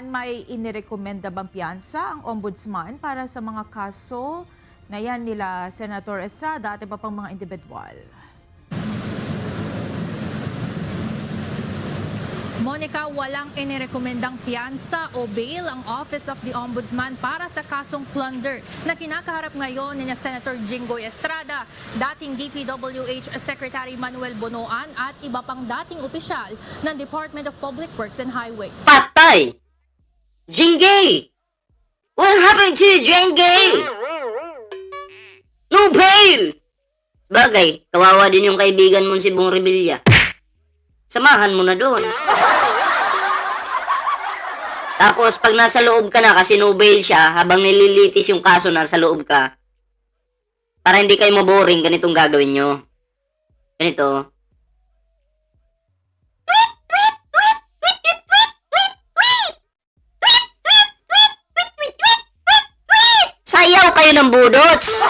naman, may inirekomenda bang piyansa ang ombudsman para sa mga kaso na yan nila Senator Estrada at iba pang mga individual? Monica, walang inirekomendang piyansa o bail ang Office of the Ombudsman para sa kasong plunder na kinakaharap ngayon ni Senator Jinggoy Estrada, dating DPWH Secretary Manuel Bonoan at iba pang dating opisyal ng Department of Public Works and Highways. Patay! Jingay! What happened to Jingay? No bail! Bagay, kawawa din yung kaibigan mo si Bong Revilla. Samahan mo na doon. Tapos, pag nasa loob ka na kasi no bail siya, habang nililitis yung kaso nasa loob ka, para hindi kayo maboring, ganitong gagawin nyo. Ganito. Sayaw kayo ng budots.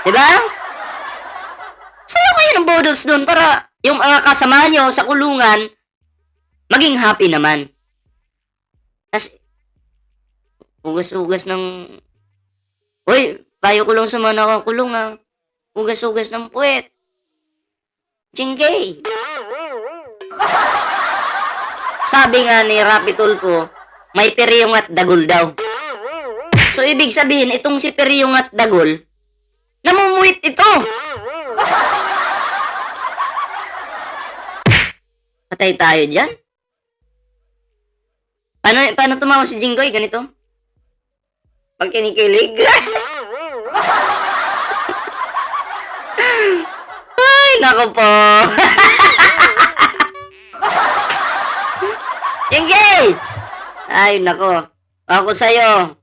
Diba? Sayaw kayo ng budots doon para yung mga kasama nyo sa kulungan maging happy naman. Tapos, ugas-ugas ng... Uy, payo ko lang sa mga nakakulong ha. Ugas-ugas ng puwet. Jingay. Sabi nga ni Rapi Tulfo, may periyong at dagol daw. So, ibig sabihin, itong si periyong at dagol, namumuwit ito. Patay tayo dyan. Paano tumawa si Jinggoy? Ganito? Pag kinikilig. Ay, nako po. Jinggoy! Ay, nako. Ako sa'yo.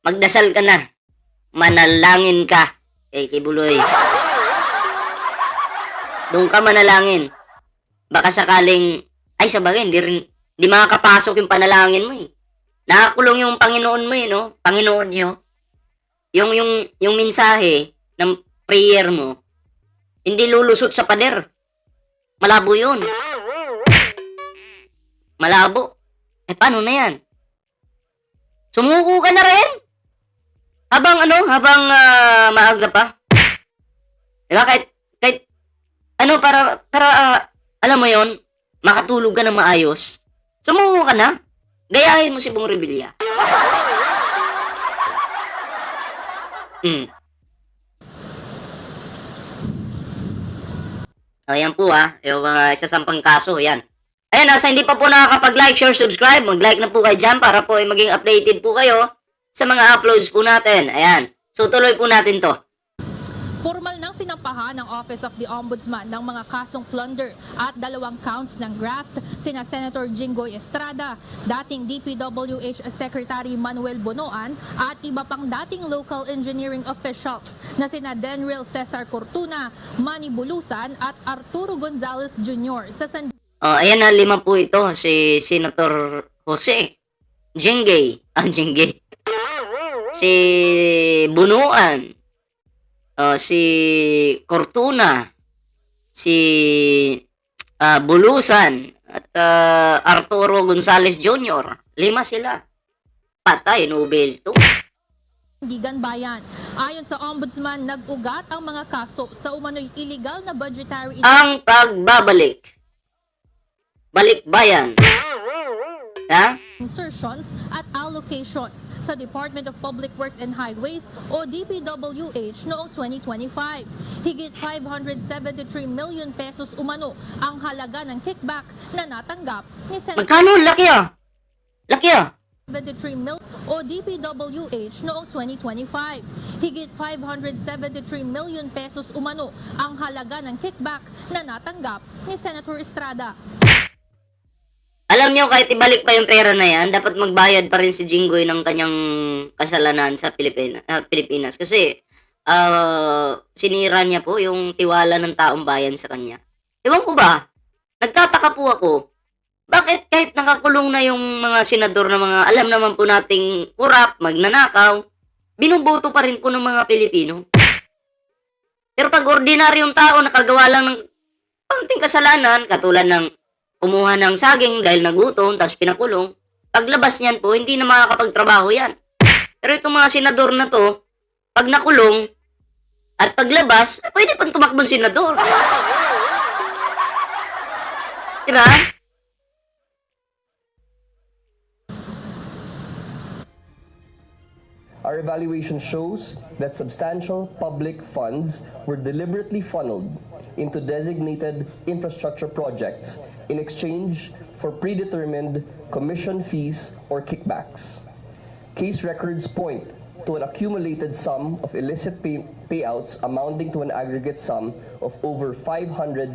Magdasal ka na. Manalangin ka. Kay Kibuloy. Doon ka manalangin. Baka sakaling, ay sabagay, hindi makakapasok yung panalangin mo eh. Nakakulong yung Panginoon mo eh, no? Panginoon nyo. Yung mensahe ng prayer mo, hindi lulusot sa pader. Malabo yun. Malabo. Eh, paano na yan? Sumuko ka na rin? Habang maaga pa. Diba? Kahit, para alam mo yon, makatulog ka na maayos. Sumuko ka na. Gayahin mo si Bong Revilla. Ayan po yung mga isasampang kaso, yan. Ayan, sa hindi pa po nakakapag-like, share, subscribe, mag-like na po kayo dyan para po ay maging updated po kayo sa mga uploads po natin. Ayan. So, tuloy po natin to. Formal nang sinampahan ng Office of the Ombudsman ng mga kasong plunder at 2 counts ng graft sina Senator Jinggoy Estrada, dating DPWH Secretary Manuel Bonoan at iba pang dating local engineering officials na sina Denril Cesar Cortuna, Manny Bulusan at Arturo Gonzales Jr. sa San... Ayan na, 5 po ito. Si Senator Jose Jinggoy. Jinggoy. Si Bonoan. Si Cortuna, si Bulusan, at Arturo Gonzales Jr. 5 sila. Patay, Nobel to. Gigan Bayan. Ayon sa Ombudsman, nag-ugat ang mga kaso sa umano'y illegal na budgetary... Ang pagbabalik. Balikbayan. Ha? Insertions at allocations sa Department of Public Works and Highways o DPWH noong 2025. Higit 573 million pesos umano ang halaga ng kickback na natanggap ni Senator... Magkano? Laki ah. Laki ah. 73 million o DPWH noong 2025. Higit 573 million pesos umano ang halaga ng kickback na natanggap ni Senator Estrada. Alam nyo, kahit ibalik pa yung pera na yan, dapat magbayad pa rin si Jinggoy ng kanyang kasalanan sa Pilipinas. Kasi, sinira niya po yung tiwala ng taong bayan sa kanya. Ewan ko ba, nagtataka po ako, bakit kahit nakakulong na yung mga senador na mga alam naman po nating kurap, magnanakaw, binuboto pa rin po ng mga Pilipino? Pero pag ordinaryong tao nakagawa lang ng konting kasalanan, katulad ng kumuha ng saging dahil nagutom, tapos pinakulong. Paglabas niyan po, hindi na makakapagtrabaho yan. Pero itong mga senador na to, pag nakulong at paglabas, pwede pang tumakbong senador. Diba? Our evaluation shows that substantial public funds were deliberately funneled into designated infrastructure projects in exchange for predetermined commission fees or kickbacks. Case records point to an accumulated sum of illicit payouts amounting to an aggregate sum of over 573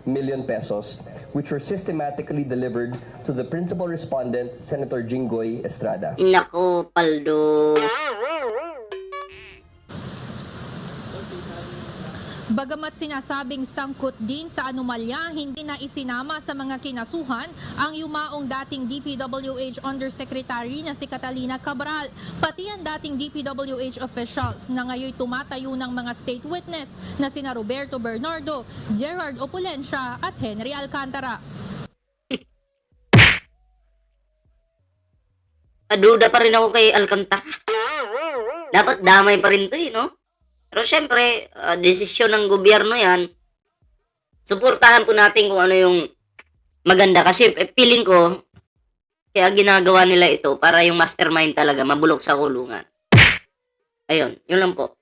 million pesos, which were systematically delivered to the principal respondent, Senator Jinggoy Estrada. Nako, Paldo. Bagamat sinasabing sangkot din sa anomalya, hindi na isinama sa mga kinasuhan ang yumaong dating DPWH Undersecretary na si Catalina Cabral, pati ang dating DPWH officials na ngayon tumatayo ng mga state witness na sina Roberto Bernardo, Gerard Opulencia at Henry Alcantara. Paduda pa rin ako kay Alcantara. Dapat damay pa rin to no? Pero syempre, desisyon ng gobyerno yan. Suportahan po natin kung ano yung maganda. Kasi feeling ko, kaya ginagawa nila ito para yung mastermind talaga mabulok sa kulungan. Ayun, yun lang po.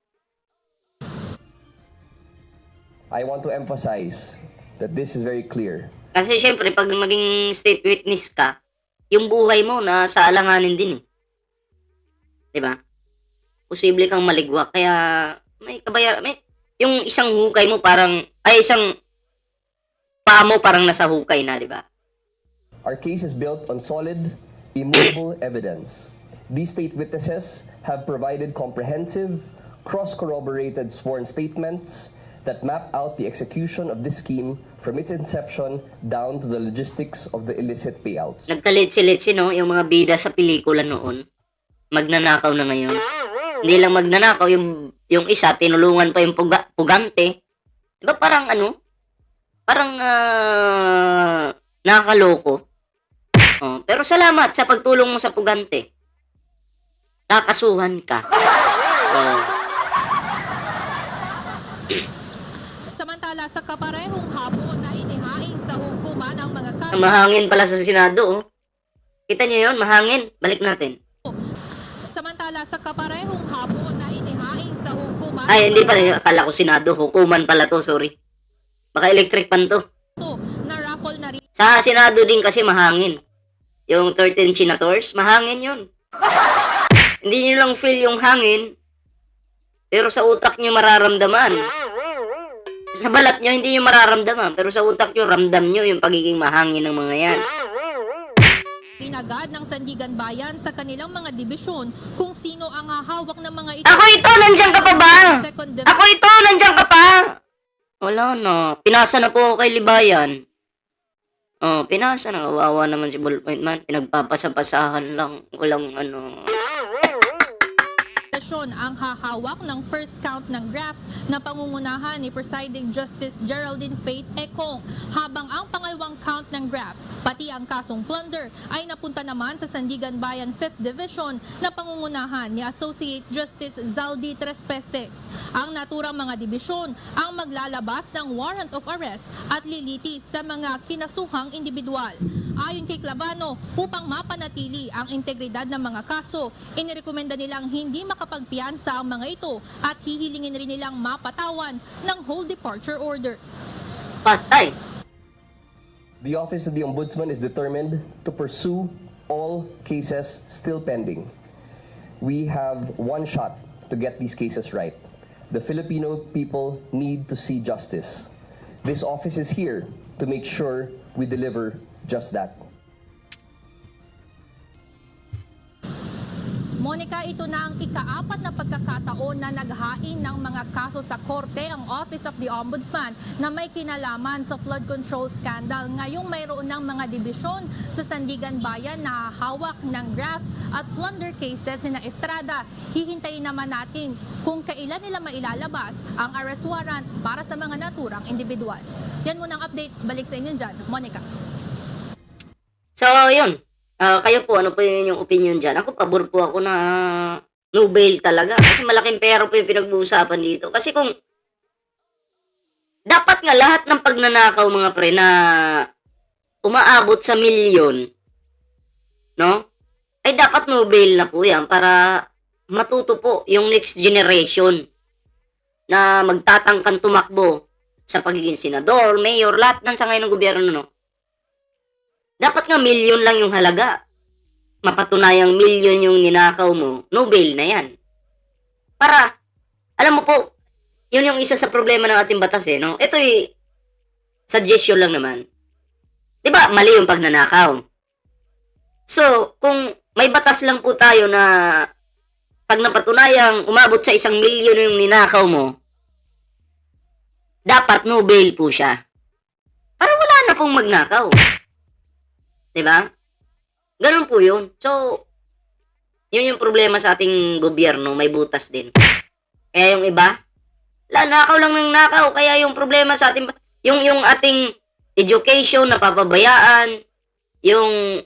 I want to emphasize that this is very clear. Kasi syempre, pag maging state witness ka, yung buhay mo na sa alanganin din eh. Diba? Posible kang maligwa. Kaya may kabayaran. Yung isang hukay mo parang, isang paa mo parang nasa hukay na, diba? Our case is built on solid, immovable evidence. These state witnesses have provided comprehensive, cross-corroborated sworn statements that map out the execution of this scheme from its inception down to the logistics of the illicit payouts. Nagkalitsi-litsi, no? Yung mga bida sa pelikula noon. Magnanakaw na ngayon. Hindi lang magnanakaw, yung isa, tinulungan pa yung pugante. Diba parang Parang nakakaloko. Oh, pero salamat sa pagtulong mo sa pugante. Nakasuhan ka. Oh. Samantala sa kaparehong hapon na inihain sa hukuman ang mga kaso. Mahangin pala sa Senado, oh. Kita niyo yun? Mahangin. Balik natin. Samantala sa kaparehong hapon na inihain sa hukuman. Ay, hindi pala. Akala ko Senado. Hukuman pala to, sorry. Baka electric pan to. Na raffle na rin. Sa Senado din kasi mahangin. Yung 13 senators, mahangin yun. Hindi nyo lang feel yung hangin, pero sa utak nyo mararamdaman. Sa balat nyo, hindi nyo mararamdaman, pero sa utak nyo, ramdam nyo yung pagiging mahangin ng mga yan. Pinagad ng Sandigan Bayan sa kanilang mga dibisyon kung sino ang hahawak ng mga ito. Ako ito, nandiyan ka pa ba? Ako ito, nandiyan ka pa? Wala na. Pinasa na po ako kay Libayan. Oh, pinasa na. Kawawa naman si Ballpoint Man. Pinagpapasa-pasahan lang. Walang ang hahawak ng first count ng graft na pangungunahan ni Presiding Justice Geraldine Faith Econg, habang ang pangalawang count ng graft, pati ang kasong plunder, ay napunta naman sa Sandigan Bayan 5th Division na pangungunahan ni Associate Justice Zaldi Trespesex. Ang naturang mga dibisyon ang maglalabas ng warrant of arrest at lilitis sa mga kinasuhang individual. Ayon kay Clavano, upang mapanatili ang integridad ng mga kaso, inirekomenda nilang hindi makapagpiyansa ang mga ito at hihilingin rin nilang mapatawan ng whole departure order. patay. The Office of the Ombudsman is determined to pursue all cases still pending. We have one shot to get these cases right. The Filipino people need to see justice. This office is here to make sure we deliver just that. Monica, ito na ang ika-4 na pagkakataon na naghain ng mga kaso sa korte ang Office of the Ombudsman na may kinalaman sa flood control scandal. Ngayong mayroon ng mga dibisyon sa Sandigan Bayan na hawak ng graft at plunder cases ni Estrada. Hihintayin naman natin kung kailan nila mailalabas ang arrest warrant para sa mga naturang individual. Yan muna ang update. Balik sa inyo dyan, Monica. So, yun. Kayo po, ano po yun yung opinion dyan? Ako, pabor po ako na no bail talaga. Kasi malaking pera po yung pinag-uusapan dito. Kasi kung dapat nga lahat ng pagnanakaw mga pre na umaabot sa milyon, no? Ay dapat no bail na po yan para matuto po yung next generation na magtatangkang tumakbo sa pagiging senador, mayor, lahat ng sangay ng gobyerno, no? Dapat nga milyon lang yung halaga. Mapatunayang milyon yung ninakaw mo, no bail na yan. Para, alam mo po, yun yung isa sa problema ng ating batas no? Ito'y suggestion lang naman. Diba, mali yung pagnanakaw. So, kung may batas lang po tayo na pag napatunayang umabot sa 1 milyon yung ninakaw mo, dapat no bail po siya. Para wala na pong magnakaw. Diba? Ganun po yun. So, yun yung problema sa ating gobyerno, may butas din. Kaya yung iba, nakaw lang ng nakaw. Kaya yung problema sa ating, yung ating education napapabayaan, yung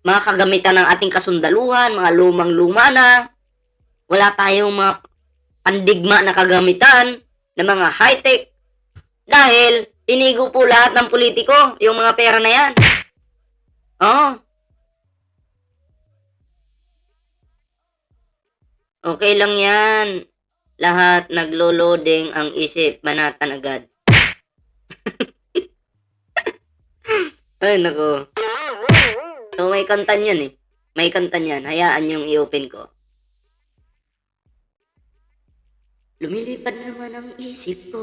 mga kagamitan ng ating kasundaluhan, mga lumang-luma na, wala tayong mga pandigma na kagamitan, ng mga high-tech, dahil tinigo po lahat ng politiko, yung mga pera na yan. Oo. Okay lang yan. Lahat naglo-loading ang isip, banatan agad. Ay, nako. So, may kantan yan eh. May kantan yan. Hayaan yung i-open ko. Lumilipad naman ang isip ko.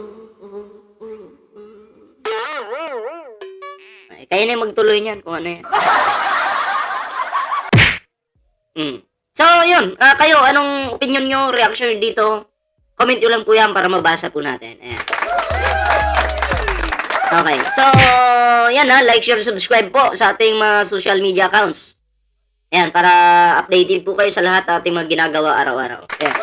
Ay, kaya na magtuloy niyan kung ano yan. So, yun. Kayo, anong opinion nyo, reaction nyo dito? Comment nyo lang po yan para mabasa po natin. Ayan. Okay. So, yan like, share, subscribe po sa ating mga social media accounts. Ayan, para updated po kayo sa lahat ng ating mga ginagawa araw-araw. Ayan.